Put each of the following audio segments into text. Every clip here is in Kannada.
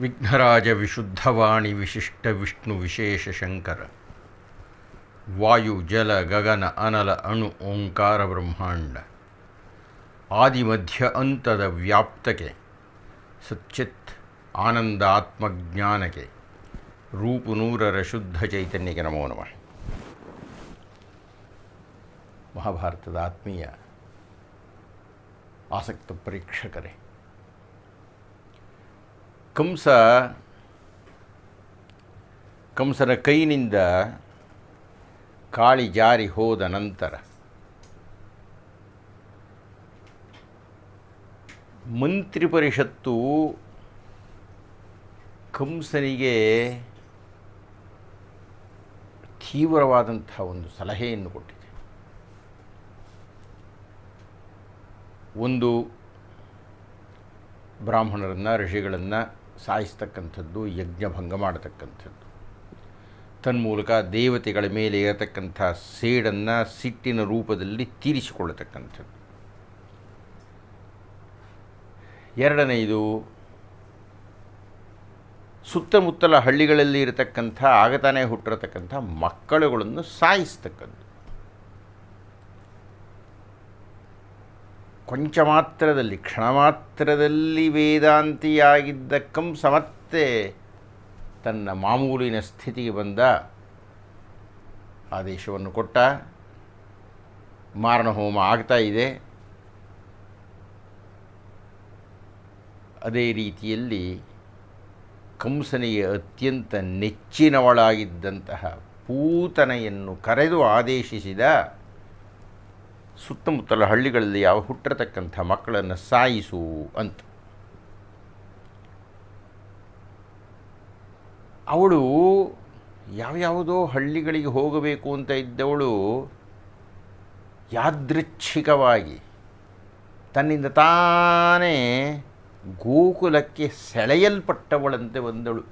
ವಿಘ್ನರಾಜ ವಿಶುದ್ಧವಾಣಿ ವಿಶಿಷ್ಟ ವಿಷ್ಣು ವಿಶೇಷ ಶಂಕರ ವಾಯು ಜಲ ಗಗನ ಅನಲ ಅಣು ಓಂಕಾರ ಬ್ರಹ್ಮಾಂಡ ಆದಿಮಧ್ಯ ಅಂತದ ವ್ಯಾಪ್ತಕ್ಕೆ ಸಚ್ಚಿತ್ ಆನಂದ ಆತ್ಮಜ್ಞಾನಕ್ಕೆ ರೂಪು ನೂರರ ಶುದ್ಧ ಚೈತನ್ಯಕ್ಕೆ ನಮೋ ನಮಃ. ಮಹಾಭಾರತದ ಆತ್ಮೀಯ ಆಸಕ್ತ ಪರೀಕ್ಷಕರೇ, ಕಂಸನ ಕೈನಿಂದ ಕಾಳಿ ಜಾರಿ ಹೋದ ನಂತರ ಮಂತ್ರಿ ಪರಿಷತ್ತು ಕಂಸನಿಗೆ ತೀವ್ರವಾದಂಥ ಒಂದು ಸಲಹೆಯನ್ನು ಕೊಟ್ಟಿದೆ. ಒಂದು, ಬ್ರಾಹ್ಮಣರನ್ನು ಋಷಿಗಳನ್ನು ಸಾಯಿಸ್ತಕ್ಕಂಥದ್ದು, ಯಜ್ಞಭಂಗ ಮಾಡತಕ್ಕಂಥದ್ದು, ತನ್ಮೂಲಕ ದೇವತೆಗಳ ಮೇಲೆ ಇರತಕ್ಕಂಥ ಸೇಡನ್ನು ಸಿಟ್ಟಿನ ರೂಪದಲ್ಲಿ ತೀರಿಸಿಕೊಳ್ಳತಕ್ಕಂಥದ್ದು. ಎರಡನೆಯದು, ಸುತ್ತಮುತ್ತಲ ಹಳ್ಳಿಗಳಲ್ಲಿ ಇರತಕ್ಕಂಥ ಆಗತಾನೆ ಹುಟ್ಟಿರತಕ್ಕಂಥ ಮಕ್ಕಳುಗಳನ್ನು ಸಾಯಿಸ್ತಕ್ಕದ್ದು. ಕೊಂಚ ಮಾತ್ರದಲ್ಲಿ, ಕ್ಷಣ ಮಾತ್ರದಲ್ಲಿ ವೇದಾಂತಿಯಾಗಿದ್ದ ಕಂಸ ಮತ್ತೆ ತನ್ನ ಮಾಮೂಲಿನ ಸ್ಥಿತಿಗೆ ಬಂದ. ಆದೇಶವನ್ನು ಕೊಟ್ಟ. ಮಾರಣಹೋಮ ಆಗ್ತಾ ಇದೆ. ಅದೇ ರೀತಿಯಲ್ಲಿ ಕಂಸನಿಗೆ ಅತ್ಯಂತ ನೆಚ್ಚಿನವಳಾಗಿದ್ದಂತಹ ಪೂತನೆಯನ್ನು ಕರೆದು ಆದೇಶಿಸಿದ, ಸುತ್ತಮುತ್ತಲ ಹಳ್ಳಿಗಳಲ್ಲಿ ಯಾವ ಹುಟ್ಟಿರತಕ್ಕಂಥ ಮಕ್ಕಳನ್ನು ಸಾಯಿಸು ಅಂತ. ಅವಳು ಯಾವ್ಯಾವುದೋ ಹಳ್ಳಿಗಳಿಗೆ ಹೋಗಬೇಕು ಅಂತ ಇದ್ದವಳು ಯಾದೃಚ್ಛಿಕವಾಗಿ ತನ್ನಿಂದ ತಾನೇ ಗೋಕುಲಕ್ಕೆ ಸೆಳೆಯಲ್ಪಟ್ಟವಳಂತೆ ಬಂದಳು.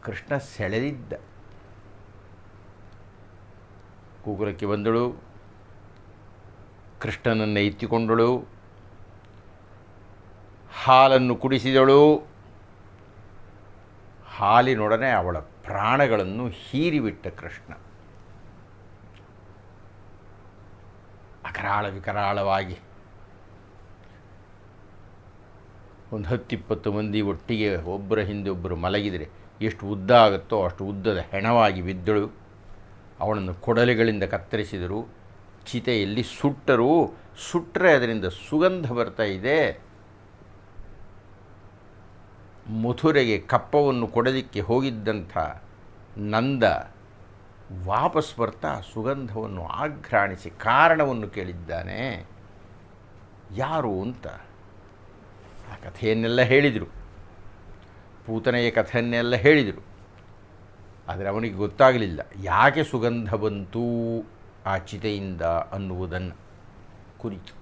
ಕೃಷ್ಣ ಸೆಳೆದಿದ್ದ. ಗೋಕುಲಕ್ಕೆ ಬಂದಳು. ಕೃಷ್ಣನನ್ನು ಎತ್ತಿಕೊಂಡಳು. ಹಾಲನ್ನು ಕುಡಿಸಿದಳು. ಹಾಲಿನೊಡನೆ ಅವಳ ಪ್ರಾಣಗಳನ್ನು ಹೀರಿಬಿಟ್ಟ ಕೃಷ್ಣ. ಅಕರಾಳ ವಿಕರಾಳವಾಗಿ ಒಂದು 10-20 ಮಂದಿ ಒಟ್ಟಿಗೆ ಒಬ್ಬರ ಹಿಂದೆ ಒಬ್ಬರು ಮಲಗಿದರೆ ಎಷ್ಟು ಉದ್ದ ಆಗುತ್ತೋ ಅಷ್ಟು ಉದ್ದದ ಹೆಣವಾಗಿ ಬಿದ್ದಳು. ಅವಳನ್ನು ಕೊಡಲಿಗಳಿಂದ ಕತ್ತರಿಸಿದರು. ಚಿತೆಯಲ್ಲಿ ಸುಟ್ಟರು. ಸುಟ್ಟರೆ ಅದರಿಂದ ಸುಗಂಧ ಬರ್ತಾ ಇದೆ. ಮಥುರೆಗೆ ಕಪ್ಪವನ್ನು ಕೊಡಲಿಕ್ಕೆ ಹೋಗಿದ್ದಂಥ ನಂದ ವಾಪಸ್ ಬರ್ತಾ ಸುಗಂಧವನ್ನು ಆಘ್ರಾಣಿಸಿ ಕಾರಣವನ್ನು ಕೇಳಿದ್ದಾನೆ. ಯಾರು ಅಂತ ಆ ಕಥೆಯನ್ನೆಲ್ಲ ಹೇಳಿದರು. ಪೂತನೆಯ ಕಥೆಯನ್ನೆಲ್ಲ ಹೇಳಿದರು. ಆದರೆ ಅವನಿಗೆ ಗೊತ್ತಾಗಲಿಲ್ಲ ಯಾಕೆ ಸುಗಂಧ ಬಂತು ಆ ಚಿತೆಯಿಂದ ಅನ್ನುವುದನ್ನು ಕುರಿತು.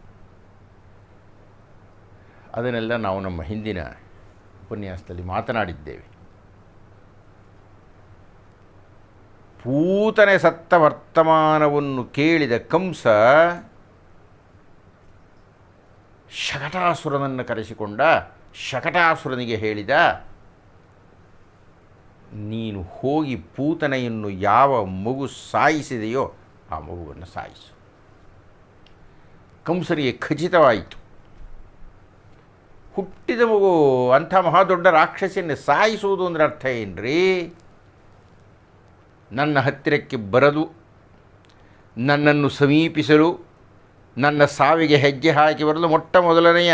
ಅದನ್ನೆಲ್ಲ ನಾವು ನಮ್ಮ ಹಿಂದಿನ ಉಪನ್ಯಾಸದಲ್ಲಿ ಮಾತನಾಡಿದ್ದೇವೆ. ಪೂತನೆ ಸತ್ತ ವರ್ತಮಾನವನ್ನು ಕೇಳಿದ ಕಂಸ ಶಕಟಾಸುರನನ್ನು ಕರೆಸಿಕೊಂಡ. ಶಕಟಾಸುರನಿಗೆ ಹೇಳಿದ, ನೀನು ಹೋಗಿ ಪೂತನೆಯನ್ನು ಯಾವ ಮಗು ಸಾಯಿಸಿದೆಯೋ ಆ ಮಗುವನ್ನು ಸಾಯಿಸು. ಕಂಸನಿಗೆ ಖಚಿತವಾಯಿತು. ಹುಟ್ಟಿದ ಮಗು ಅಂಥ ಮಹಾದೊಡ್ಡ ರಾಕ್ಷಸಿಯನ್ನು ಸಾಯಿಸುವುದು ಅಂದರೆ ಅರ್ಥ ಏನ್ರಿ? ನನ್ನ ಹತ್ತಿರಕ್ಕೆ ಬರಲು, ನನ್ನನ್ನು ಸಮೀಪಿಸಲು, ನನ್ನ ಸಾವಿಗೆ ಹೆಜ್ಜೆ ಹಾಕಿ ಬರಲು ಮೊಟ್ಟ ಮೊದಲನೆಯ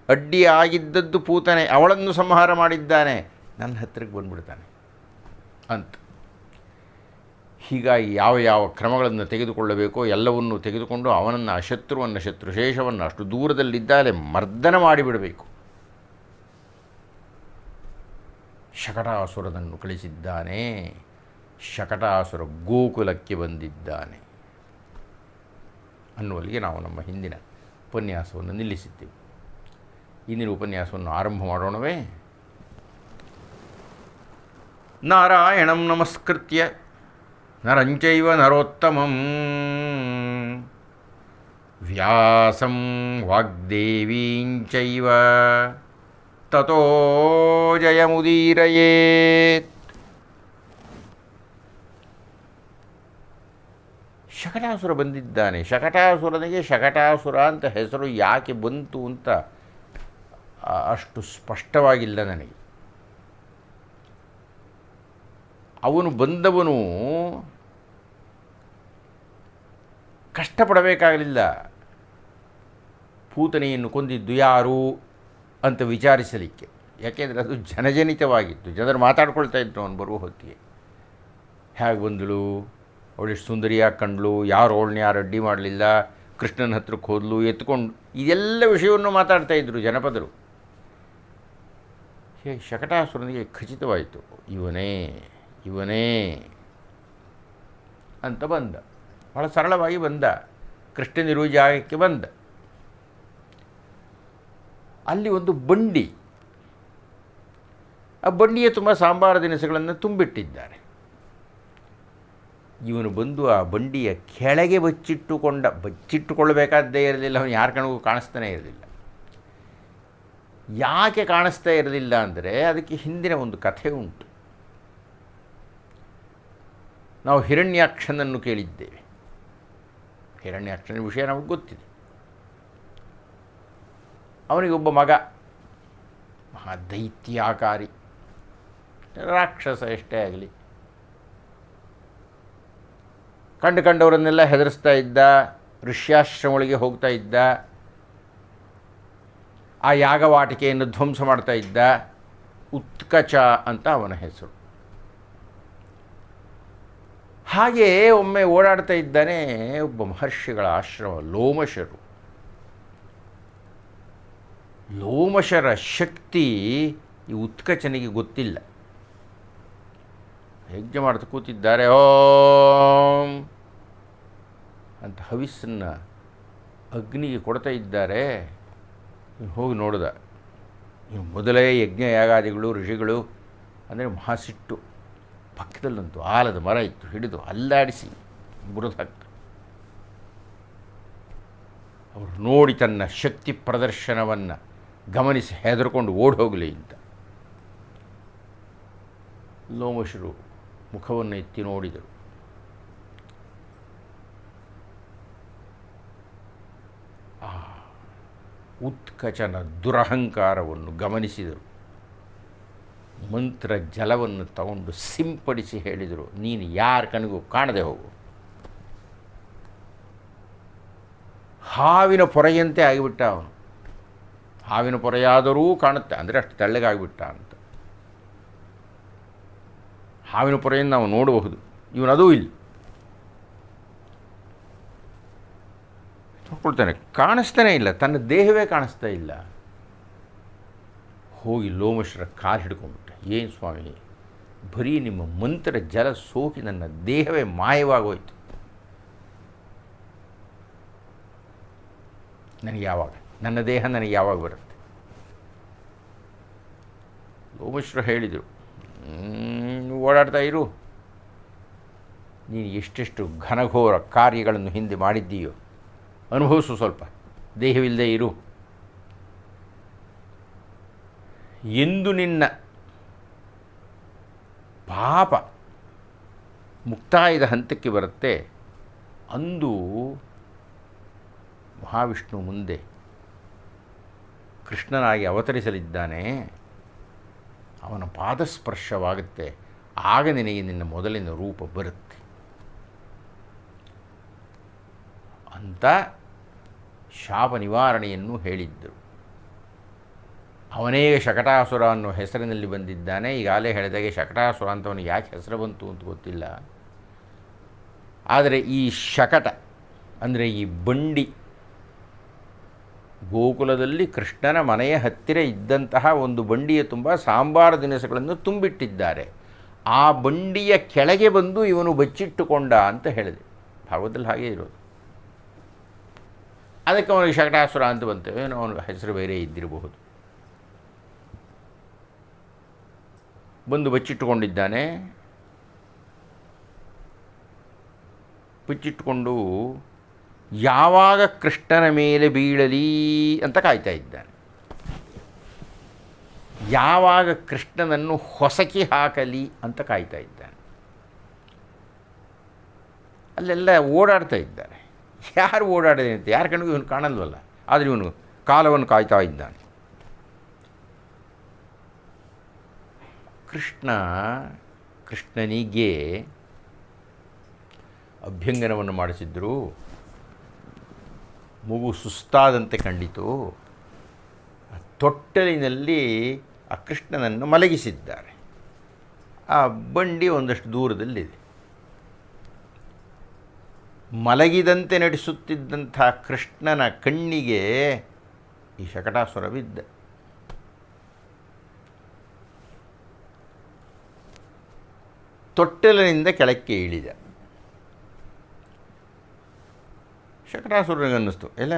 ಅಡ್ಡಿ ಆಗಿದ್ದದ್ದು ಪೂತನೆ. ಅವಳನ್ನು ಸಂಹಾರ ಮಾಡಿದ್ದಾನೆ, ನನ್ನ ಹತ್ತಿರಕ್ಕೆ ಬಂದ್ಬಿಡ್ತಾನೆ ಅಂತ. ಹೀಗಾಗಿ ಯಾವ ಯಾವ ಕ್ರಮಗಳನ್ನು ತೆಗೆದುಕೊಳ್ಳಬೇಕೋ ಎಲ್ಲವನ್ನೂ ತೆಗೆದುಕೊಂಡು ಅವನನ್ನು, ಆ ಶತ್ರುವನ್ನು, ಶತ್ರುಶೇಷವನ್ನು ಅಷ್ಟು ದೂರದಲ್ಲಿದ್ದಾಲೆ ಮರ್ದನ ಮಾಡಿಬಿಡಬೇಕು. ಶಕಟಾಸುರನನ್ನು ಕಳಿಸಿದ್ದಾನೆ. ಶಕಟಾಸುರ ಗೋಕುಲಕ್ಕೆ ಬಂದಿದ್ದಾನೆ ಅನ್ನುವಲ್ಲಿಗೆ ನಾವು ನಮ್ಮ ಹಿಂದಿನ ಉಪನ್ಯಾಸವನ್ನು ನಿಲ್ಲಿಸಿದ್ದೇವೆ. ಇಂದಿನ ಉಪನ್ಯಾಸವನ್ನು ಆರಂಭ ಮಾಡೋಣವೇ? ನಾರಾಯಣಂ ನಮಸ್ಕೃತ್ಯ ನರಂಚೈವ ನರೋತ್ತಮಂ ವ್ಯಾಸಂ ವಾಗ್ದೇವೀಂಚೈವ ತತೋ ಜಯಮುದೀರಯೇತ್. ಶಕಟಾಸುರ ಬಂದಿದ್ದಾನೆ. ಶಕಟಾಸುರನಿಗೆ ಶಕಟಾಸುರ ಅಂತ ಹೆಸರು ಯಾಕೆ ಬಂತು ಅಂತ ಅಷ್ಟು ಸ್ಪಷ್ಟವಾಗಿಲ್ಲ ನನಗೆ. ಅವನು ಬಂದವನು ಕಷ್ಟಪಡಬೇಕಾಗಲಿಲ್ಲ. ಪೂತನೆಯನ್ನು ಕೊಂದಿದ್ದು ಯಾರು ಅಂತ ವಿಚಾರಿಸಲಿಕ್ಕೆ. ಯಾಕೆಂದರೆ ಅದು ಜನಜನಿತವಾಗಿತ್ತು. ಜನರು ಮಾತಾಡ್ಕೊಳ್ತಾ ಇದ್ರು ಅವನು ಬರುವ ಹೊತ್ತಿಗೆ. ಹೇಗೆ ಬಂದಳು, ಅವಳೆಷ್ಟು ಸುಂದರಿಯಾಗಿ ಕಂಡಳು, ಯಾರು ಅವಳನ್ನ ಯಾರು ಅಡ್ಡಿ ಮಾಡಲಿಲ್ಲ, ಕೃಷ್ಣನ ಹತ್ರಕ್ಕೆ ಹೋದಲು, ಎತ್ಕೊಂಡು, ಇದೆಲ್ಲ ವಿಷಯವನ್ನು ಮಾತಾಡ್ತಾ ಇದ್ದರು ಜನಪದರು. ಹೇ ಶಕಟಾಸುರನಿಗೆ ಖಚಿತವಾಯಿತು, ಇವನೇ ಇವನೇ ಅಂತ ಬಂದ. ಭಾಳ ಸರಳವಾಗಿ ಬಂದ. ಕೃಷ್ಣನಿರುವ ಜಾಗಕ್ಕೆ ಬಂದ. ಅಲ್ಲಿ ಒಂದು ಬಂಡಿ, ಆ ಬಂಡಿಯ ತುಂಬ ಸಾಂಬಾರ ದಿನಸುಗಳನ್ನು ತುಂಬಿಟ್ಟಿದ್ದಾರೆ. ಇವನು ಬಂದು ಆ ಬಂಡಿಯ ಕೆಳಗೆ ಬಚ್ಚಿಟ್ಟುಕೊಳ್ಳಬೇಕಾದ್ದೇ ಇರಲಿಲ್ಲ. ಅವನು ಯಾರ ಕಣಗೂ ಕಾಣಿಸ್ತಾನೇ ಇರಲಿಲ್ಲ. ಯಾಕೆ ಕಾಣಿಸ್ತಾ ಇರಲಿಲ್ಲ ಅಂದರೆ ಅದಕ್ಕೆ ಹಿಂದಿನ ಒಂದು ಕಥೆ ಉಂಟು. ನಾವು ಹಿರಣ್ಯಾಕ್ಷನನ್ನು ಕೇಳಿದ್ದೇವೆ. ಹಿರಣ್ಯಾಕ್ಷನ ವಿಷಯ ನಮಗೆ ಗೊತ್ತಿದೆ. ಅವನಿಗೊಬ್ಬ ಮಗ, ಮಹಾದೈತ್ಯಾಕಾರಿ ರಾಕ್ಷಸ ಎಷ್ಟೇ ಆಗಲಿ, ಕಂಡವರನ್ನೆಲ್ಲ ಹೆದರಿಸ್ತಾ ಇದ್ದ. ಋಷ್ಯಾಶ್ರಮಗಳಿಗೆ ಹೋಗ್ತಾ ಇದ್ದ. ಆ ಯಾಗವಾಟಿಕೆಯನ್ನು ಧ್ವಂಸ ಮಾಡ್ತಾ ಇದ್ದ. ಉತ್ಕಚ ಅಂತ ಅವನ ಹೆಸರು. ಹಾಗೆ ಒಮ್ಮೆ ಓಡಾಡ್ತಾ ಇದ್ದಾನೆ ಒಬ್ಬ ಮಹರ್ಷಿಗಳ ಆಶ್ರಮ, ಲೋಮಶರು. ಲೋಮಶರ ಶಕ್ತಿ ಈ ಉತ್ಕಚನಿಗೆ ಗೊತ್ತಿಲ್ಲ. ಯಜ್ಞ ಮಾಡ್ತಾ ಕೂತಿದ್ದಾರೆ. ಓಂ ಅಂತ ಹವಿಸ್ಸನ್ನು ಅಗ್ನಿಗೆ ಕೊಡ್ತಾ ಇದ್ದಾರೆ. ಹೋಗಿ ನೋಡಿದ. ಮೊದಲೇ ಯಜ್ಞ ಯಾಗಾದಿಗಳು ಋಷಿಗಳು ಅಂದರೆ ಮಹಾಸಿಟ್ಟು. ಪಕ್ಕದಲ್ಲಂತೂ ಆಲದ ಮರ ಇತ್ತು, ಹಿಡಿದು ಅಲ್ಲಾಡಿಸಿ ಬುರಿದು ಹಾಕ್ತು. ಅವರು ನೋಡಿ ತನ್ನ ಶಕ್ತಿ ಪ್ರದರ್ಶನವನ್ನು ಗಮನಿಸಿ ಹೆದರ್ಕೊಂಡು ಓಡಿ ಹೋಗಲಿ ಅಂತ ಲೋಮಶರು ಮುಖವನ್ನು ಎತ್ತಿ ನೋಡಿದರು. ಆ ಉತ್ಕಚನ ದುರಹಂಕಾರವನ್ನು ಗಮನಿಸಿದರು. ಮಂತ್ರ ಜಲವನ್ನು ತಗೊಂಡು ಸಿಂಪಡಿಸಿ ಹೇಳಿದರು, ನೀನು ಯಾರ ಕಣಿಗೂ ಕಾಣದೆ ಹೋಗು. ಹಾವಿನ ಪೊರೆಯಂತೆ ಆಗಿಬಿಟ್ಟ ಅವನು. ಹಾವಿನ ಪೊರೆಯಾದರೂ ಕಾಣುತ್ತೆ, ಅಂದರೆ ಅಷ್ಟು ತೆಳ್ಳಗಾಗಿಬಿಟ್ಟ ಅಂತ. ಹಾವಿನ ಪೊರೆಯನ್ನು ನಾವು ನೋಡಬಹುದು, ಇವನದೂ ಇಲ್ಲ. ನೋಡ್ಕೊಳ್ತಾನೆ, ಕಾಣಿಸ್ತಾನೇ ಇಲ್ಲ, ತನ್ನ ದೇಹವೇ ಕಾಣಿಸ್ತಾ ಇಲ್ಲ. ಹೋಗಿ ಲೋಮಶರ ಕಾಲು ಹಿಡ್ಕೊಂಡ್ಬಿಟ್ಟೆ. ಏನು ಸ್ವಾಮಿ, ಬರೀ ನಿಮ್ಮ ಮಂತ್ರ ಜಲ ಸೋಕಿ ನನ್ನ ದೇಹವೇ ಮಾಯವಾಗೋಯ್ತು. ನನಗೆ ಯಾವಾಗ, ನನ್ನ ದೇಹ ನನಗೆ ಯಾವಾಗ ಬರುತ್ತೆ? ಲೋಮಶರು ಹೇಳಿದರು, ಓಡಾಡ್ತಾ ಇರು, ನೀನು ಎಷ್ಟೆಷ್ಟು ಘನಘೋರ ಕಾರ್ಯಗಳನ್ನು ಹಿಂದೆ ಮಾಡಿದ್ದೀಯೋ ಅನುಭವಿಸು, ಸ್ವಲ್ಪ ದೇಹವಿಲ್ಲದೆ ಇರು. ಎಂದು ನಿನ್ನ ಪಾಪ ಮುಕ್ತಾಯದ ಹಂತಕ್ಕೆ ಬರುತ್ತೆ, ಅಂದು ಮಹಾವಿಷ್ಣು ಮುಂದೆ ಕೃಷ್ಣನಾಗಿ ಅವತರಿಸಲಿದ್ದಾನೆ. ಅವನ ಪಾದಸ್ಪರ್ಶವಾಗುತ್ತೆ, ಆಗ ನಿನಗೆ ನಿನ್ನ ಮೊದಲಿನ ರೂಪ ಬರುತ್ತೆ ಅಂತ ಶಾಪ ನಿವಾರಣೆಯನ್ನು ಹೇಳಿದ್ದರು. ಅವನೇ ಶಕಟಾಸುರ ಅನ್ನೋ ಹೆಸರಿನಲ್ಲಿ ಬಂದಿದ್ದಾನೆ. ಈಗಾಗಲೇ ಹೇಳಿದಾಗೆ ಶಕಟಾಸುರ ಅಂತ ಅವನಿಗೆ ಯಾಕೆ ಹೆಸರು ಬಂತು ಅಂತ ಗೊತ್ತಿಲ್ಲ. ಆದರೆ ಈ ಶಕಟ ಅಂದರೆ ಈ ಬಂಡಿ, ಗೋಕುಲದಲ್ಲಿ ಕೃಷ್ಣನ ಮನೆಯ ಹತ್ತಿರ ಇದ್ದಂತಹ ಒಂದು ಬಂಡಿಯ ತುಂಬ ಸಾಂಬಾರ ದಿನಸುಗಳನ್ನು ತುಂಬಿಟ್ಟಿದ್ದಾರೆ. ಆ ಬಂಡಿಯ ಕೆಳಗೆ ಬಂದು ಇವನು ಬಚ್ಚಿಟ್ಟುಕೊಂಡ ಅಂತ ಹೇಳಿದೆ. ಭಾಗವತದಲ್ಲಿ ಹಾಗೇ ಇರೋದು. ಅದಕ್ಕೆ ಅವನಿಗೆ ಶಕಟಾಸುರ ಅಂತ ಬಂತೇವೆ, ಅವನ ಹೆಸರು ಬೇರೆ ಇದ್ದಿರಬಹುದು. ಬಂದು ಬಚ್ಚಿಟ್ಟುಕೊಂಡಿದ್ದಾನೆ. ಬಚ್ಚಿಟ್ಟುಕೊಂಡು ಯಾವಾಗ ಕೃಷ್ಣನ ಮೇಲೆ ಬೀಳಲಿ ಅಂತ ಕಾಯ್ತಾ ಇದ್ದಾನೆ. ಯಾವಾಗ ಕೃಷ್ಣನನ್ನು ಹೊಸಕಿ ಹಾಕಲಿ ಅಂತ ಕಾಯ್ತಾ ಇದ್ದಾನೆ. ಅಲ್ಲೆಲ್ಲ ಓಡಾಡ್ತಾ ಇದ್ದಾರೆ. ಯಾರು ಓಡಾಡಿದೆ ಅಂತ ಯಾರ ಕಣ್ಣಿಗೂ ಇವನು ಕಾಣಲ್ವಲ್ಲ, ಆದರೆ ಇವನು ಕಾಲವನ್ನು ಕಾಯ್ತಾ ಇದ್ದಾನೆ. ಕೃಷ್ಣನಿಗೆ ಅಭ್ಯಂಗನವನ್ನು ಮಾಡಿಸಿದ್ರು. ಮಗು ಸುಸ್ತಾದಂತೆ ಕಂಡಿತು. ತೊಟ್ಟಲಿನಲ್ಲಿ ಆ ಕೃಷ್ಣನನ್ನು ಮಲಗಿಸಿದ್ದಾರೆ. ಆ ಬಂಡಿ ಒಂದಷ್ಟು ದೂರದಲ್ಲಿದೆ. ಮಲಗಿದಂತೆ ನಡೆಸುತ್ತಿದ್ದಂಥ ಕೃಷ್ಣನ ಕಣ್ಣಿಗೆ ಈ ಶಕಟಾಸುರ ಬಿದ್ದ. ತೊಟ್ಟಲಿನಿಂದ ಕೆಳಕ್ಕೆ ಇಳಿದ. ಶಕಟಾಸುರನಿಗನ್ನಿಸ್ತು, ಎಲ್ಲ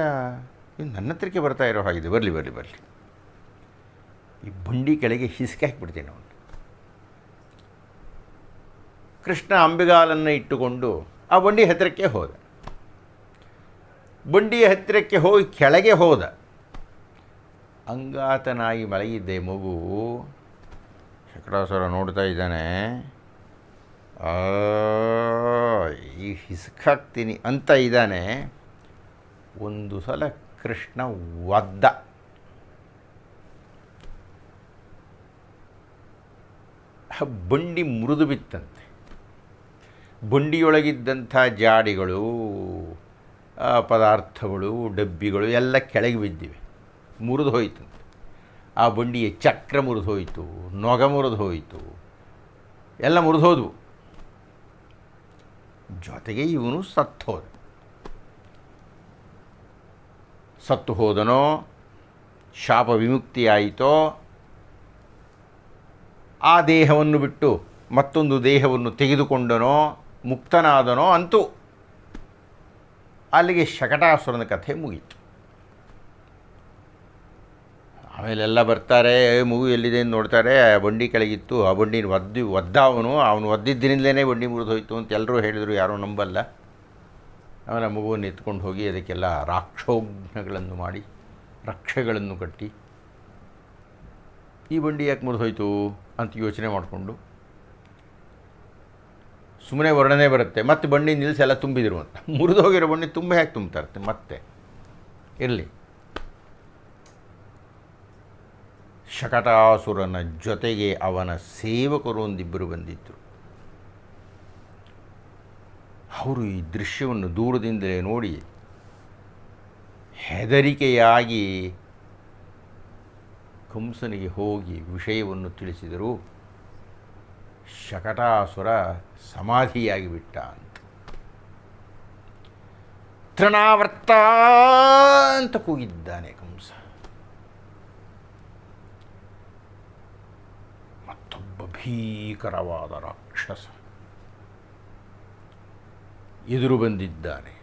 ಇನ್ನು ನನ್ನ ಹತ್ರಕ್ಕೆ ಬರ್ತಾ ಇರೋ ಹಾಗಿದೆ, ಬರಲಿ ಬರಲಿ ಬರಲಿ, ಈ ಬಂಡಿ ಕೆಳಗೆ ಹಿಸ್ಕಾಕ್ಬಿಡ್ತೀನಿ ಅವನು. ಕೃಷ್ಣ ಅಂಬೆಗಾಲನ್ನು ಇಟ್ಟುಕೊಂಡು ಆ ಬಂಡಿ ಹತ್ತಿರಕ್ಕೆ ಹೋದ. ಬಂಡಿಯ ಹತ್ತಿರಕ್ಕೆ ಹೋಗಿ ಕೆಳಗೆ ಹೋದ. ಅಂಗಾತನಾಗಿ ಮಲಗಿದ್ದೆ ಮಗು. ಶಕಟಾಸುರ ನೋಡ್ತಾ ಇದ್ದಾನೆ. ಈ ಹಿಸ್ಕಾಕ್ತೀನಿ ಅಂತ ಇದ್ದಾನೆ. ಒಂದು ಸಲ ಕೃಷ್ಣ ಒದ್ದ. ಬಂಡಿ ಮುರಿದು ಬಿತ್ತಂತೆ. ಬಂಡಿಯೊಳಗಿದ್ದಂಥ ಜಾಡಿಗಳು, ಪದಾರ್ಥಗಳು, ಡಬ್ಬಿಗಳು ಎಲ್ಲ ಕೆಳಗೆ ಬಿದ್ದಿವೆ, ಮುರಿದು ಹೋಯ್ತಂತೆ. ಆ ಬಂಡಿಯ ಚಕ್ರ ಮುರಿದು ಹೋಯಿತು, ನೊಗ ಮುರಿದು ಹೋಯಿತು, ಎಲ್ಲ ಮುರಿದು ಹೋದವು. ಜೊತೆಗೆ ಇವನು ಸತ್ತು ಹೋದನೋ, ಶಾಪ ವಿಮುಕ್ತಿಯಾಯಿತೋ, ಆ ದೇಹವನ್ನು ಬಿಟ್ಟು ಮತ್ತೊಂದು ದೇಹವನ್ನು ತೆಗೆದುಕೊಂಡನೋ, ಮುಕ್ತನಾದನೋ, ಅಂತೂ ಅಲ್ಲಿಗೆ ಶಕಟಾಸುರನ ಕಥೆ ಮುಗೀತು. ಆಮೇಲೆಲ್ಲ ಬರ್ತಾರೆ, ಮಗು ಎಲ್ಲಿದೆ ಅಂತ ನೋಡ್ತಾರೆ. ಆ ಬಂಡಿ ಕೆಳಗಿತ್ತು. ಆ ಬಂಡಿನ ಒದ್ದ ಅವನು ಒದ್ದಿದ್ದರಿಂದಲೇ ಬಂಡಿ ಮುರಿದು ಹೋಯಿತು ಅಂತ ಎಲ್ಲರೂ ಹೇಳಿದರು. ಯಾರೂ ನಂಬಲ್ಲ. ಆಮೇಲೆ ಮಗುವನ್ನು ಎತ್ಕೊಂಡು ಹೋಗಿ ಅದಕ್ಕೆಲ್ಲ ರಾಕ್ಷೋಘ್ನಗಳನ್ನು ಮಾಡಿ, ರಕ್ಷೆಗಳನ್ನು ಕಟ್ಟಿ, ಈ ಬಂಡಿ ಯಾಕೆ ಮುರಿದು ಹೋಯಿತು ಅಂತ ಯೋಚನೆ ಮಾಡಿಕೊಂಡು ಸುಮ್ಮನೆ ವರ್ಣನೆ ಬರುತ್ತೆ. ಮತ್ತೆ ಬಂಡಿ ನಿಲ್ಲಿಸಿ ಎಲ್ಲ ತುಂಬಿದ್ರು ಅಂತ. ಮುರಿದು ಹೋಗಿರೋ ಬಂಡಿ ತುಂಬ ಯಾಕೆ ತುಂಬ್ತಾರೆ ಮತ್ತೆ? ಇರಲಿ. ಶಕಟಾಸುರನ ಜೊತೆಗೆ ಅವನ ಸೇವಕರು ಒಂದಿಬ್ಬರು ಬಂದಿದ್ದರು. ಅವರು ಈ ದೃಶ್ಯವನ್ನು ದೂರದಿಂದಲೇ ನೋಡಿ ಹೆದರಿಕೆಯಾಗಿ ಕಂಸನಿಗೆ ಹೋಗಿ ವಿಷಯವನ್ನು ತಿಳಿಸಿದರು. ಶಕಟಾಸುರ ಸಮಾಧಿಯಾಗಿ ಬಿಟ್ಟ ಅಂತ. ತೃಣಾವರ್ತ ಅಂತ ಕೂಗಿದ್ದಾನೆ ಕಂಸ. ಮತ್ತೊಬ್ಬ ಭೀಕರವಾದ ರಾಕ್ಷಸ ಎದುರು ಬಂದಿದ್ದಾನೆ,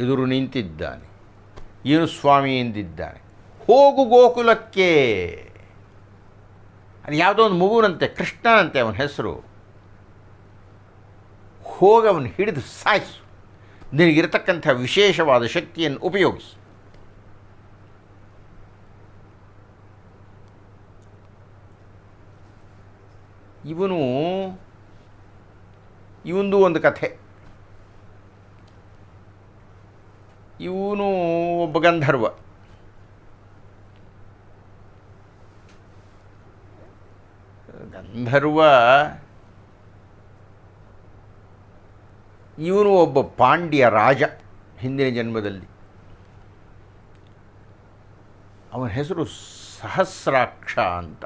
ಎದುರು ನಿಂತಿದ್ದಾನೆ. ಏನು ಸ್ವಾಮಿ ಎಂದಿದ್ದಾನೆ. ಹೋಗು ಗೋಕುಲಕ್ಕೆ. ಅದು ಯಾವುದೋ ಒಂದು ಮಗುನಂತೆ, ಕೃಷ್ಣನಂತೆ ಅವನ ಹೆಸರು. ಹೋಗಿ ಅವನು ಹಿಡಿದು ಸಾಯಿಸು. ನಿನಗಿರತಕ್ಕಂಥ ವಿಶೇಷವಾದ ಶಕ್ತಿಯನ್ನು ಉಪಯೋಗಿಸು. ಇವಂದು ಒಂದು ಕಥೆ. ಇವನು ಒಬ್ಬ ಗಂಧರ್ವ. ಇವನು ಒಬ್ಬ ಪಾಂಡ್ಯ ರಾಜ ಹಿಂದಿನ ಜನ್ಮದಲ್ಲಿ. ಅವನ ಹೆಸರು ಸಹಸ್ರಾಕ್ಷ ಅಂತ.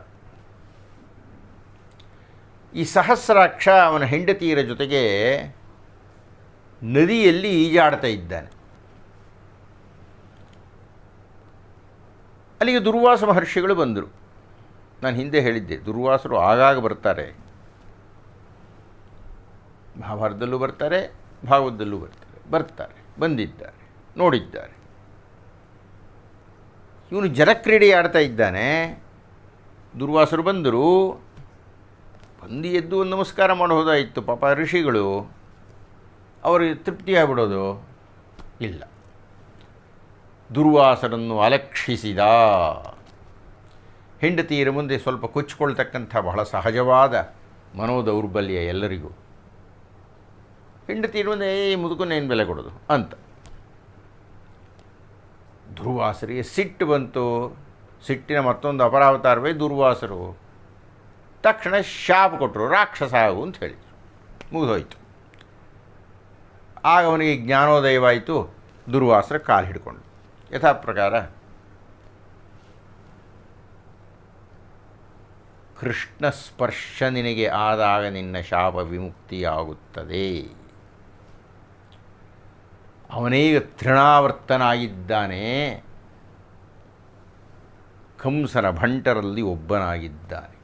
ಈ ಸಹಸ್ರಾಕ್ಷ ಅವನ ಹೆಂಡತಿಯರ ಜೊತೆಗೆ ನದಿಯಲ್ಲಿ ಈಜಾಡ್ತಾ ಇದ್ದಾನೆ. ಅಲ್ಲಿಗೆ ದುರ್ವಾಸ ಮಹರ್ಷಿಗಳು ಬಂದರು. ನಾನು ಹಿಂದೆ ಹೇಳಿದ್ದೆ, ದುರ್ವಾಸರು ಆಗಾಗ ಬರ್ತಾರೆ. ಮಹಾಭಾರತದಲ್ಲೂ ಬರ್ತಾರೆ, ಭಾಗವತದಲ್ಲೂ ಬರ್ತಾರೆ. ಬಂದಿದ್ದಾರೆ, ನೋಡಿದ್ದಾರೆ. ಇವನು ಜಲಕ್ರೀಡೆ ಆಡ್ತಾ ಇದ್ದಾನೆ. ದುರ್ವಾಸರು ಬಂದರು. ಬಂದು ಎದ್ದು ಒಂದು ನಮಸ್ಕಾರ ಮಾಡೋದಾಯಿತು. ಪಾಪ ಋಷಿಗಳು ಅವರಿಗೆ ತೃಪ್ತಿಯಾಗ್ಬಿಡೋದು ಇಲ್ಲ. ದುರ್ವಾಸರನ್ನು ಅಲಕ್ಷಿಸಿದ. ಹೆಂಡತಿಯರ ಮುಂದೆ ಸ್ವಲ್ಪ ಕೊಚ್ಚಿಕೊಳ್ತಕ್ಕಂಥ ಬಹಳ ಸಹಜವಾದ ಮನೋದೌರ್ಬಲ್ಯ ಎಲ್ಲರಿಗೂ. ಹೆಂಡತಿಯರ ಮುಂದೆ ಮುದುಕನ್ನ ಏನು ಬೆಲೆ ಕೊಡೋದು ಅಂತ. ದುರ್ವಾಸರಿಗೆ ಸಿಟ್ಟು ಬಂತು. ಸಿಟ್ಟಿನ ಮತ್ತೊಂದು ಅಪರಾವತಾರವೇ ದುರ್ವಾಸರು. ತಕ್ಷಣ ಶಾಪ ಕೊಟ್ಟರು, ರಾಕ್ಷಸ ಆಗು ಅಂತ ಹೇಳಿದರು. ಮುಗಿದೋಯ್ತು. ಆಗ ಅವನಿಗೆ ಜ್ಞಾನೋದಯವಾಯಿತು. ದುರ್ವಾಸರ ಕಾಲು ಹಿಡ್ಕೊಂಡು ಯಥಾ ಪ್ರಕಾರ ಕೃಷ್ಣ ಸ್ಪರ್ಶ ನಿನಗೆ ಆದಾಗ ನಿನ್ನ ಶಾಪ ವಿಮುಕ್ತಿಯಾಗುತ್ತದೆ. ಅವನೀಗ ತೃಣಾವರ್ತನಾಗಿದ್ದಾನೆ, ಕಂಸನ ಭಂಟರಲ್ಲಿ ಒಬ್ಬನಾಗಿದ್ದಾನೆ.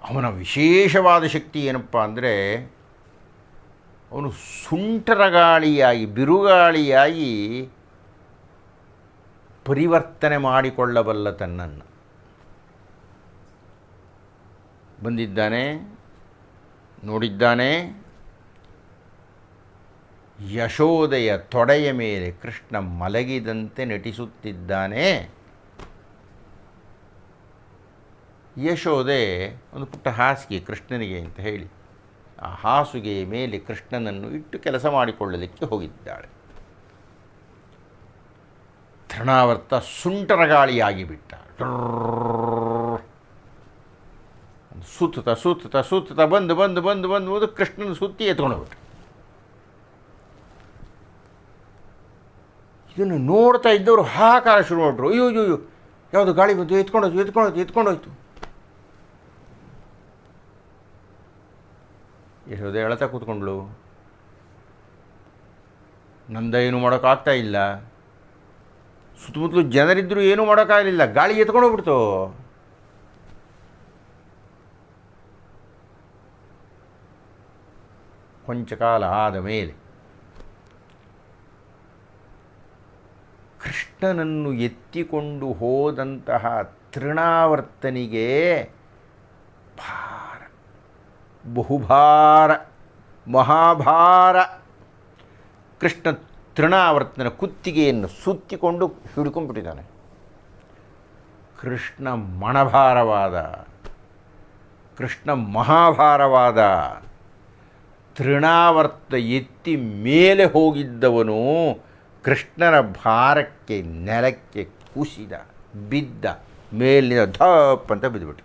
ಅವನ ವಿಶೇಷವಾದ ಶಕ್ತಿ ಏನಪ್ಪ ಅಂದರೆ, ಅವನು ಸುಂಟರಗಾಳಿಯಾಗಿ ಬಿರುಗಾಳಿಯಾಗಿ ಪರಿವರ್ತನೆ ಮಾಡಿಕೊಳ್ಳಬಲ್ಲ ತನ್ನನ್ನು. ಬಂದಿದ್ದಾನೆ, ನೋಡಿದ್ದಾನೆ. ಯಶೋದೆಯ ತೊಡೆಯ ಮೇಲೆ ಕೃಷ್ಣ ಮಲಗಿದಂತೆ ನಟಿಸುತ್ತಿದ್ದಾನೆ. ಯಶೋದೆ ಒಂದು ಪುಟ್ಟ ಹಾಸಿಗೆ ಕೃಷ್ಣನಿಗೆ ಅಂತ ಹೇಳಿ ಆ ಹಾಸಿಗೆಯ ಮೇಲೆ ಕೃಷ್ಣನನ್ನು ಇಟ್ಟು ಕೆಲಸ ಮಾಡಿಕೊಳ್ಳಲಿಕ್ಕೆ ಹೋಗಿದ್ದಾಳೆ. ತೃಣಾವರ್ತ ಸುಂಟರಗಾಳಿಯಾಗಿ ಬಿಟ್ಟ. ಸುತ್ತ ಬಂದು ಕೃಷ್ಣನ ಸುತ್ತಿ ಎತ್ಕೊಂಡೋಗ್ಬಿಟ್ರು. ಇದನ್ನು ನೋಡ್ತಾ ಇದ್ದವರು ಹಾಕಾರ ಶುರು ಮಾಡಿದ್ರು. ಅಯ್ಯೋ ಅಯ್ಯೋ, ಯಾವುದು ಗಾಳಿ ಬಂತು, ಎತ್ಕೊಂಡೋಯ್ತು. ಯಶೋದೆ ಎಳತಾ ಕೂತ್ಕೊಂಡ್ಳು. ನಂದ ಏನು ಮಾಡೋಕ್ಕಾಗ್ತಾ ಇಲ್ಲ. ಸುತ್ತಮುತ್ತಲು ಜನರಿದ್ದರೂ ಏನೂ ಮಾಡೋಕ್ಕಾಗಲಿಲ್ಲ, ಗಾಳಿ ಎತ್ಕೊಂಡೋಗ್ಬಿಡ್ತು. ಕೊಂಚ ಕಾಲ ಆದ ಮೇಲೆ ಕೃಷ್ಣನನ್ನು ಎತ್ತಿಕೊಂಡು ಹೋದಂತಹ ತೃಣಾವರ್ತನಿಗೆ ಭಾರ, ಬಹುಭಾರ, ಮಹಾಭಾರ. ಕೃಷ್ಣ ತೃಣಾವರ್ತನ ಕುತ್ತಿಗೆಯನ್ನು ಸುತ್ತಿಕೊಂಡು ಹಿಡ್ಕೊಂಡ್ಬಿಟ್ಟಿದ್ದಾನೆ. ಕೃಷ್ಣ ಮಣಭಾರವಾದ, ಕೃಷ್ಣ ಮಹಾಭಾರವಾದ. ತೃಣಾವರ್ತ ಎತ್ತಿ ಮೇಲೆ ಹೋಗಿದ್ದವನು ಕೃಷ್ಣನ ಭಾರಕ್ಕೆ ನೆಲಕ್ಕೆ ಕುಸಿದ, ಬಿದ್ದ. ಮೇಲಿನ ಧಪ್ ಅಂತ ಬಿದ್ದುಬಿಟ್ಟು.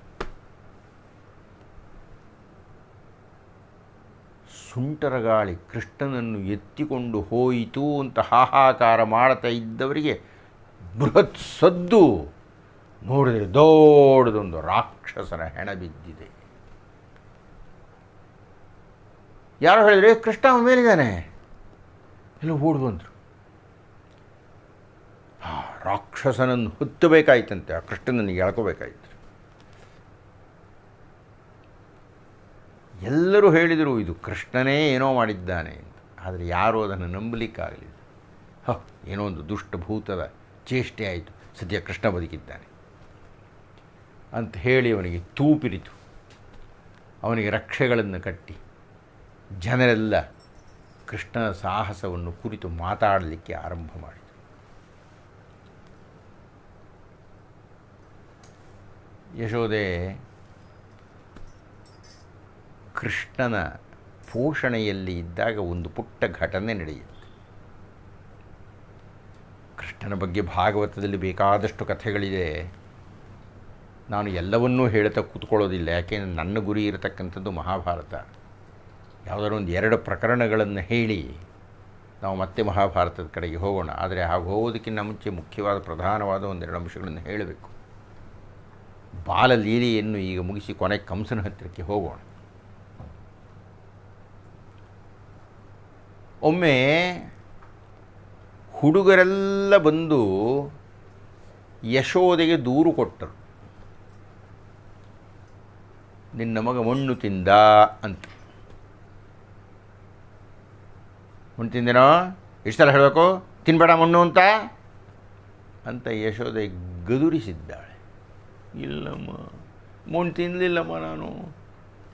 ಸುಂಟರಗಾಳಿ ಕೃಷ್ಣನನ್ನು ಎತ್ತಿಕೊಂಡು ಹೋಯಿತು ಅಂತ ಹಾಹಾಕಾರ ಮಾಡ್ತಾ ಇದ್ದವರಿಗೆ ಬೃಹತ್ ಸದ್ದು. ನೋಡಿದರೆ ದೊಡ್ಡದೊಂದು ರಾಕ್ಷಸನ ಹೆಣ ಬಿದ್ದಿದೆ. ಯಾರೋ ಹೇಳಿದರೆ ಕೃಷ್ಣ ಅವನ ಮೇಲಿದ್ದಾನೆ. ಎಲ್ಲ ಓಡಿ ಬಂದರು. ರಾಕ್ಷಸನನ್ನು ಹುತ್ತಬೇಕಾಯ್ತಂತೆ, ಆ ಕೃಷ್ಣನನ್ನು ಎಳ್ಕೋಬೇಕಾಯ್ತು. ಎಲ್ಲರೂ ಹೇಳಿದರು ಇದು ಕೃಷ್ಣನೇ ಏನೋ ಮಾಡಿದ್ದಾನೆ ಅಂತ. ಆದರೆ ಯಾರೂ ಅದನ್ನು ನಂಬಲಿಕ್ಕಾಗಲಿಲ್ಲ. ಏನೋ ಒಂದು ದುಷ್ಟಭೂತದ ಚೇಷ್ಟೆ ಆಯಿತು, ಸದ್ಯ ಕೃಷ್ಣ ಬದುಕಿದ್ದಾನೆ ಅಂತ ಹೇಳಿ ಅವನಿಗೆ ತೂಪಿರಿತು. ಅವನಿಗೆ ರಕ್ಷೆಗಳನ್ನು ಕಟ್ಟಿ ಜನರೆಲ್ಲ ಕೃಷ್ಣನ ಸಾಹಸವನ್ನು ಕುರಿತು ಮಾತಾಡಲಿಕ್ಕೆ ಆರಂಭ ಮಾಡಿದರು. ಯಶೋದೆ ಕೃಷ್ಣನ ಪೋಷಣೆಯಲ್ಲಿ ಇದ್ದಾಗ ಒಂದು ಪುಟ್ಟ ಘಟನೆ ನಡೆಯುತ್ತೆ. ಕೃಷ್ಣನ ಬಗ್ಗೆ ಭಾಗವತದಲ್ಲಿ ಬೇಕಾದಷ್ಟು ಕಥೆಗಳಿದೆ. ನಾನು ಎಲ್ಲವನ್ನೂ ಹೇಳ್ತಾ ಕೂತ್ಕೊಳ್ಳೋದಿಲ್ಲ, ಯಾಕೆಂದರೆ ನನ್ನ ಗುರಿ ಇರತಕ್ಕಂಥದ್ದು ಮಹಾಭಾರತ. ಯಾವುದಾದ್ರು ಒಂದು 2 ಪ್ರಕರಣಗಳನ್ನು ಹೇಳಿ ನಾವು ಮತ್ತೆ ಮಹಾಭಾರತದ ಕಡೆಗೆ ಹೋಗೋಣ. ಆದರೆ ಹಾಗೆ ಹೋಗೋದಕ್ಕಿಂತ ಮುಂಚೆ ಮುಖ್ಯವಾದ ಪ್ರಧಾನವಾದ 1-2 ಅಂಶಗಳನ್ನು ಹೇಳಬೇಕು. ಬಾಲಲೀಲೆಯನ್ನು ಈಗ ಮುಗಿಸಿ ಕೊನೆಗೆ ಕಂಸನ ಹತ್ತಿರಕ್ಕೆ ಹೋಗೋಣ. ಒಮ್ಮೆ ಹುಡುಗರೆಲ್ಲ ಬಂದು ಯಶೋದೆಗೆ ದೂರು ಕೊಟ್ಟರು. ನಿನ್ನ ಮಗ ಮಣ್ಣು ತಿಂದ ಅಂತ. ಮಣ್ಣು ತಿಂದೇನೋ, ಎಷ್ಟು ಸಲ ಹೇಳಬೇಕು, ತಿನ್ನಬೇಡ ಮಣ್ಣು ಅಂತ ಯಶೋದೆ ಗದುರಿಸಿದ್ದಾಳೆ. ಇಲ್ಲಮ್ಮ, ಮಣ್ಣು ತಿನ್ನಲಿಲ್ಲಮ್ಮ ನಾನು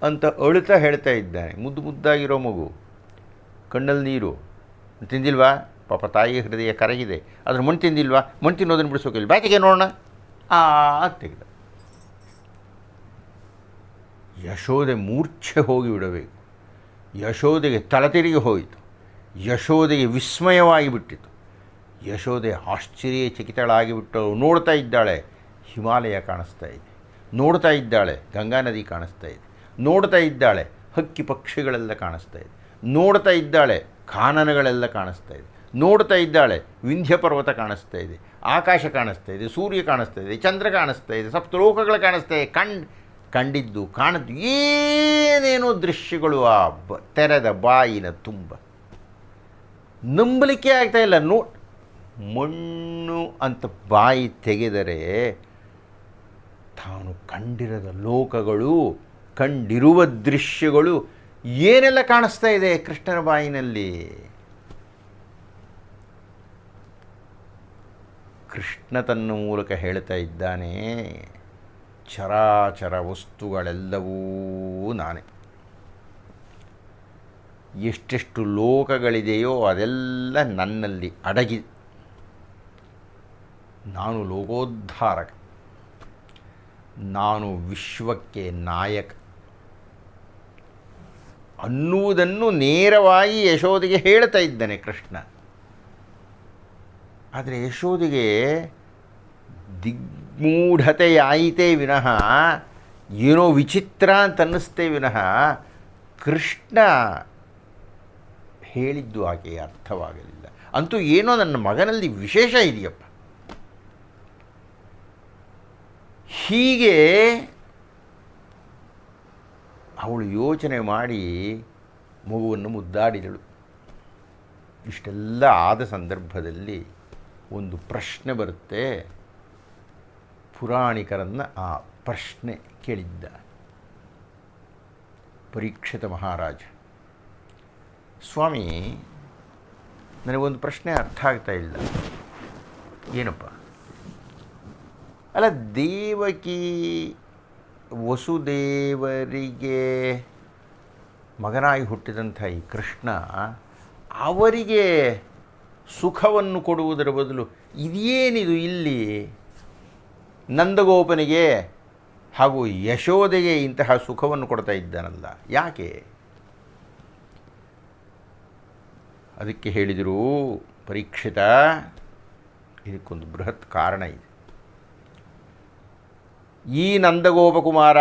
ಅಂತ ಅಳುತ್ತಾ ಹೇಳ್ತಾ ಇದ್ದಾನೆ. ಮುದ್ದಾಗಿರೋ ಮಗು, ಕಣ್ಣಲ್ಲಿ ನೀರು. ತಿಂದಿಲ್ವಾ? ಪಾಪ ತಾಯಿ ಹೃದಯ ಕರಗಿದೆ. ಆದರೆ ಮಣ್ಣು ತಿಂದಿಲ್ವಾ? ಮಣ್ಣು ತಿನ್ನೋದನ್ನು ಬಿಡಿಸೋಕಿಲ್ಲ. ಬ್ಯಾಟಿಗೆ ನೋಡೋಣ. ತೆಗೆದ. ಯಶೋದೆ ಮೂರ್ಛೆ ಹೋಗಿ ಬಿಡಬೇಕು. ಯಶೋದೆಗೆ ತಲೆತಿರುಗಿ ಹೋಯಿತು. ಯಶೋದೆಗೆ ವಿಸ್ಮಯವಾಗಿ ಬಿಟ್ಟಿತು. ಯಶೋದೆ ಆಶ್ಚರ್ಯಚಕಿತಳಾಗಿ ಬಿಟ್ಟಳು. ನೋಡ್ತಾ ಇದ್ದಾಳೆ, ಹಿಮಾಲಯ ಕಾಣಿಸ್ತಾ ಇದೆ. ನೋಡ್ತಾ ಇದ್ದಾಳೆ, ಗಂಗಾ ನದಿ ಕಾಣಿಸ್ತಾ ಇದೆ. ನೋಡ್ತಾ ಇದ್ದಾಳೆ, ಹಕ್ಕಿ ಪಕ್ಷಿಗಳೆಲ್ಲ ಕಾಣಿಸ್ತಾ ಇದೆ. ನೋಡ್ತಾ ಇದ್ದಾಳೆ, ಕಾನನಗಳೆಲ್ಲ ಕಾಣಿಸ್ತಾ ಇದೆ. ನೋಡ್ತಾ ಇದ್ದಾಳೆ, ವಿಂಧ್ಯ ಪರ್ವತ ಕಾಣಿಸ್ತಾ ಇದೆ, ಆಕಾಶ ಕಾಣಿಸ್ತಾ ಇದೆ, ಸೂರ್ಯ ಕಾಣಿಸ್ತಾ ಇದೆ, ಚಂದ್ರ ಕಾಣಿಸ್ತಾ ಇದೆ, ಸಪ್ತಲೋಕಗಳು ಕಾಣಿಸ್ತಾ ಇದೆ. ಕಂಡಿದ್ದು ಕಾಣದ್ದು ಏನೇನೋ ದೃಶ್ಯಗಳು ಆ ತೆರೆದ ಬಾಯಿನ ತುಂಬ. ನಂಬಲಿಕ್ಕೆ ಆಗ್ತಾಯಿಲ್ಲ. ಮಣ್ಣು ಅಂತ ಬಾಯಿ ತೆಗೆದರೆ ತಾನು ಕಂಡಿರದ ಲೋಕಗಳು, ಕಂಡಿರುವ ದೃಶ್ಯಗಳು ಏನೆಲ್ಲ ಕಾಣಿಸ್ತಾ ಇದೆ ಕೃಷ್ಣನ ಬಾಯಿನಲ್ಲಿ. ಕೃಷ್ಣ ತನ್ನ ಮೂಲಕ ಹೇಳ್ತಾ ಇದ್ದಾನೆ, ಚರಾಚರ ವಸ್ತುಗಳೆಲ್ಲವೂ ನಾನೇ. ಎಷ್ಟೆಷ್ಟು ಲೋಕಗಳಿದೆಯೋ ಅದೆಲ್ಲ ನನ್ನಲ್ಲಿ ಅಡಗಿ. ನಾನು ಲೋಕೋದ್ಧಾರಕ, ನಾನು ವಿಶ್ವಕ್ಕೆ ನಾಯಕ ಅನ್ನುವುದನ್ನು ನೇರವಾಗಿ ಯಶೋದೆಗೆ ಹೇಳ್ತಾ ಇದ್ದಾನೆ ಕೃಷ್ಣ. ಆದರೆ ಯಶೋದೆಗೆ ದಿಗ್ಮೂಢತೆಯಾಯಿತೇ ವಿನಃ, ಏನೋ ವಿಚಿತ್ರ ಅಂತ ಅನ್ನಿಸ್ತೇ ವಿನಃ ಕೃಷ್ಣ ಹೇಳಿದ್ದು ಆಕೆಗೆ ಅರ್ಥವಾಗಲಿಲ್ಲ. ಅಂತೂ ಏನೋ ನನ್ನ ಮಗನಲ್ಲಿ ವಿಶೇಷ ಇದೆಯಪ್ಪ. ಹೀಗೆ ಅವಳು ಯೋಚನೆ ಮಾಡಿ ಮಗುವನ್ನು ಮುದ್ದಾಡಿದಳು. ಇಷ್ಟೆಲ್ಲ ಆದ ಸಂದರ್ಭದಲ್ಲಿ ಒಂದು ಪ್ರಶ್ನೆ ಬರುತ್ತೆ. ಪುರಾಣಿಕರನ್ನು ಆ ಪ್ರಶ್ನೆ ಕೇಳಿದ್ದ ಪರೀಕ್ಷಿತ ಮಹಾರಾಜ. ಸ್ವಾಮಿ, ನನಗೊಂದು ಪ್ರಶ್ನೆ ಅರ್ಥ ಆಗ್ತಾ ಇಲ್ಲ. ಏನಪ್ಪ? ಅಲ್ಲ, ದೇವಕಿ ವಸುದೇವರಿಗೆ ಮಗನಾಗಿ ಹುಟ್ಟಿದಂಥ ಈ ಕೃಷ್ಣ ಅವರಿಗೆ ಸುಖವನ್ನು ಕೊಡುವುದರ ಬದಲು ಇದೇನಿದು ಇಲ್ಲಿ ನಂದಗೋಪನಿಗೆ ಹಾಗೂ ಯಶೋದೆಗೆ ಇಂತಹ ಸುಖವನ್ನು ಕೊಡ್ತಾ ಇದ್ದಾನಲ್ಲ, ಯಾಕೆ? ಅದಕ್ಕೆ ಹೇಳಿದರು, ಪರೀಕ್ಷಿತ, ಇದಕ್ಕೊಂದು ಬೃಹತ್ ಕಾರಣ ಇದೆ. ಈ ನಂದಗೋಪಕುಮಾರ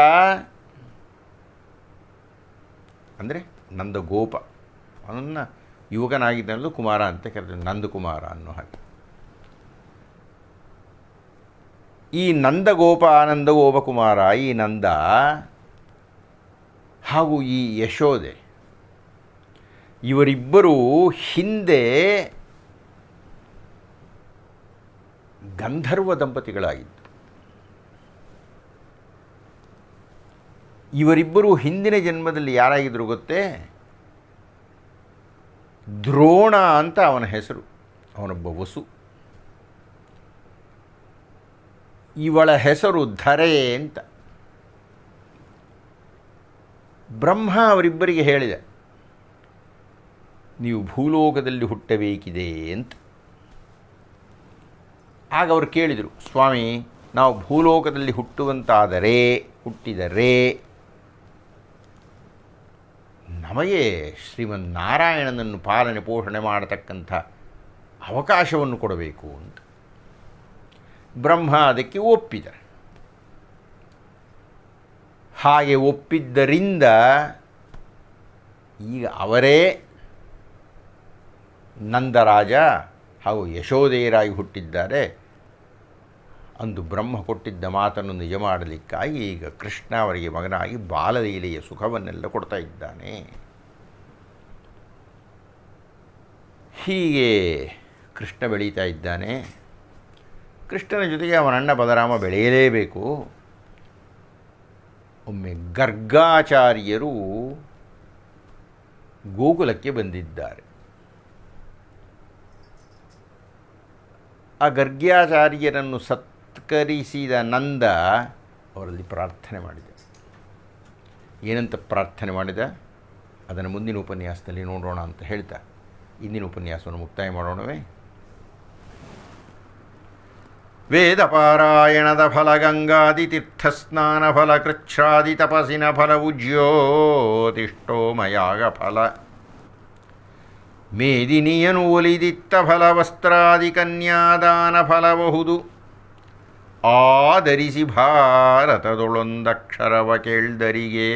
ಅಂದರೆ ನಂದಗೋಪ, ಅವನ್ನ ಯುವಕನಾಗಿದ್ದನಲ್ಲೂ ಕುಮಾರ ಅಂತ ಕರೆದ, ನಂದಕುಮಾರ ಅನ್ನೋ ಹಾಗೆ. ಈ ನಂದಗೋಪಕುಮಾರ, ಈ ನಂದ ಹಾಗೂ ಈ ಯಶೋದೆ, ಇವರಿಬ್ಬರೂ ಹಿಂದೆ ಗಂಧರ್ವ ದಂಪತಿಗಳಾಗಿದ್ದು. ಇವರಿಬ್ಬರೂ ಹಿಂದಿನ ಜನ್ಮದಲ್ಲಿ ಯಾರಾಗಿದ್ದರು ಗೊತ್ತೇ? ದ್ರೋಣ ಅಂತ ಅವನ ಹೆಸರು, ಅವನೊಬ್ಬ ವಸು. ಇವಳ ಹೆಸರು ಧರೆ ಅಂತ. ಬ್ರಹ್ಮ ಅವರಿಬ್ಬರಿಗೆ ಹೇಳಿದ, ನೀವು ಭೂಲೋಕದಲ್ಲಿ ಹುಟ್ಟಬೇಕಿದೆ ಅಂತ. ಆಗ ಅವರು ಕೇಳಿದರು, ಸ್ವಾಮಿ, ನಾವು ಭೂಲೋಕದಲ್ಲಿ ಹುಟ್ಟಿದರೆ ನಮಗೆ ಶ್ರೀಮನ್ನಾರಾಯಣನನ್ನು ಪಾಲನೆ ಪೋಷಣೆ ಮಾಡತಕ್ಕಂಥ ಅವಕಾಶವನ್ನು ಕೊಡಬೇಕು ಅಂತ. ಬ್ರಹ್ಮ ಅದಕ್ಕೆ ಒಪ್ಪಿದ. ಹಾಗೆ ಒಪ್ಪಿದ್ದರಿಂದ ಈಗ ಅವರೇ ನಂದರಾಜ ಹಾಗೂ ಯಶೋದೆಯರಾಗಿ ಹುಟ್ಟಿದ್ದಾರೆ. ಅಂದು ಬ್ರಹ್ಮ ಕೊಟ್ಟಿದ್ದ ಮಾತನ್ನು ನಿಜ ಮಾಡಲಿಕ್ಕಾಗಿ ಈಗ ಕೃಷ್ಣ ಅವರಿಗೆ ಮಗನಾಗಿ ಬಾಲಲೀಲೆಯ ಸುಖವನ್ನೆಲ್ಲ ಕೊಡ್ತಾ ಇದ್ದಾನೆ. ಹೀಗೆ ಕೃಷ್ಣ ಬೆಳೀತಾ ಇದ್ದಾನೆ. ಕೃಷ್ಣನ ಜೊತೆಗೆ ಅವನಣ್ಣ ಬಲರಾಮ ಬೆಳೆಯಲೇಬೇಕು. ಒಮ್ಮೆ ಗರ್ಗಾಚಾರ್ಯರು ಗೋಕುಲಕ್ಕೆ ಬಂದಿದ್ದಾರೆ. ಆ ಗರ್ಗ್ಯಾಚಾರ್ಯರನ್ನು ಸತ್ಕರಿಸಿದ ನಂದ ಅವರಲ್ಲಿ ಪ್ರಾರ್ಥನೆ ಮಾಡಿದ. ಏನಂತ ಪ್ರಾರ್ಥನೆ ಮಾಡಿದ ಅದನ್ನು ಮುಂದಿನ ಉಪನ್ಯಾಸದಲ್ಲಿ ನೋಡೋಣ ಅಂತ ಹೇಳ್ತಾ ಇಂದಿನ ಉಪನ್ಯಾಸವನ್ನು ಮುಕ್ತಾಯ ಮಾಡೋಣವೇ? ವೇದ ಪಾರಾಯಣದ ಫಲ ಗಂಗಾದಿ ತೀರ್ಥಸ್ನಾನ ಫಲ ಕೃಚ್ಛ್ರಾದಿ ತಪಸ್ಸಿನ ಫಲವು ಜ್ಯೋತಿಷ್ಠೋಮಯಾಗ ಫಲ ಮೇದಿನಿಯನು ಒಲಿದಿತ್ತ ಫಲ ವಸ್ತ್ರಾದಿ ಕನ್ಯಾದಾನ ಫಲಬಹುದು ಆಧರಿಸಿ ಭಾರತದೊಳೊಂದಕ್ಷರವ ಕೇಳ್ದರಿಗೆ